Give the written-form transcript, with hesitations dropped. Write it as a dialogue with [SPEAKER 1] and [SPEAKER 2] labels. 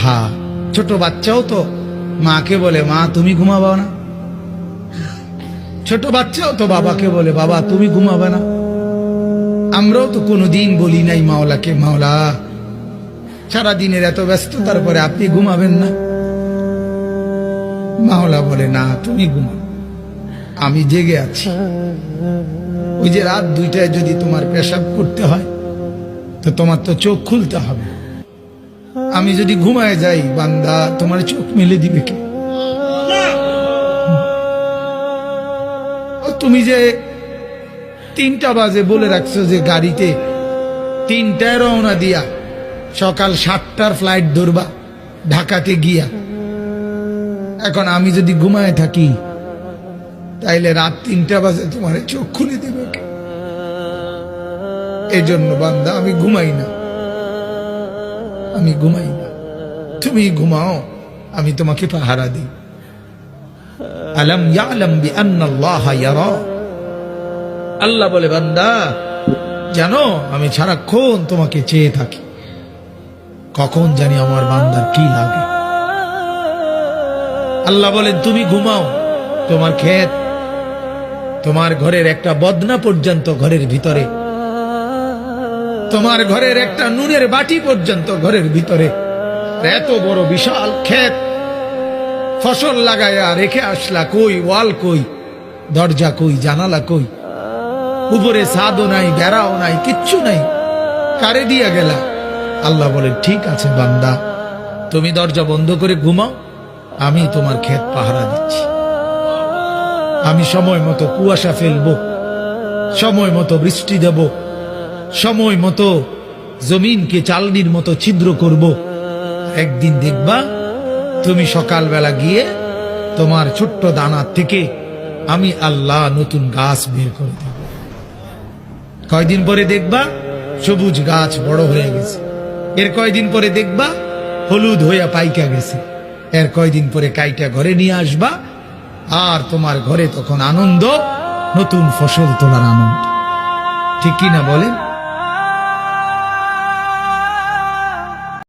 [SPEAKER 1] হ্যাঁ, ছোট বাচ্চাও তো মাকে বলে মা তুমি ঘুমাবা না, ছোট বাচ্চাও তো বাবাকে বলে বাবা তুমি ঘুমাবে না। আমরাও তো কোনোদিন বলি নাই মাওলাকে মাওলা সারাদিনের এত ব্যস্ততার পরে আপনি ঘুমাবেন না। মাওলা বলে না তুমি ঘুমাও, আমি জেগে আছি। ওই যে রাত 2টায় যদি তোমার পেশাব করতে হয় তো তোমার তো চোখ খুলতে হবে। আমি যদি ঘুমায় যাই বান্দা তোমার চোখ মেলে দিবে কে? তুমি যে 3টা বাজে বলে রাখছো যে গাড়িতে 3টায় রওনা দিয়া সকাল 7টার ফ্লাইট ধরবা ঢাকাতে গিয়া, এখন আমি যদি ঘুমায় থাকি তাইলে রাত 3টা বাজে তোমার চোখ খুলে দিবে কে? এই জন্য বান্দা আমি ঘুমাই না, আমি ঘুমাই না, তুমি ঘুমাও, আমি তোমাকে পাহারা দিই। আলম ইয়ালাম বিআন্নাল্লাহা ইয়ারা, আল্লাহ বলে বান্দা জানো আমি সারাক্ষণ তোমাকে চেয়ে থাকি, কখন জানি আমার বান্দার কি লাগে। আল্লাহ বলেন তুমি ঘুমাও, তোমার ক্ষেত তোমার ঘরের একটা বদনা পর্যন্ত ঘরের ভিতরে, তোমার ঘরের একটা নুনের বাটি পর্যন্ত ঘরের ভিতরে, এত বড় বিশাল ক্ষেত ফসল লাগায়া রেখে আসলা, কই ওয়াল কই, দরজা কই, জানালা কই, উপরে ছাদও নাই, বেড়াও নাই, কিচ্ছু নাই, কারে দিয়া গেলা? আল্লাহ বলে ঠিক আছে বান্দা তুমি দরজা বন্ধ করে ঘুমাও, আমি তোমার ক্ষেত পাহারা দিচ্ছি। আমি সময় মতো কুয়াশা ফেলবো, সময় মতো বৃষ্টি দেব, সময় মতো জমিনকে চালনির মতো ছিদ্র করব। একদিন দেখবা তুমি সকালবেলা গিয়ে তোমার ছোট্ট দানা থেকে আমি আল্লাহ নতুন গাছ বের করে দেব। কয়দিন পরে দেখবা সবুজ গাছ বড় হয়ে গেছে, এর কয়দিন পরে দেখবা হলুদ হইয়া পাইকা গেছে, এর কয়দিন পরে কাইটা ঘরে নিয়ে আসবা, আর তোমার ঘরে তখন আনন্দ, নতুন ফসল তোলার আনন্দ। ঠিক কিনা বলেন?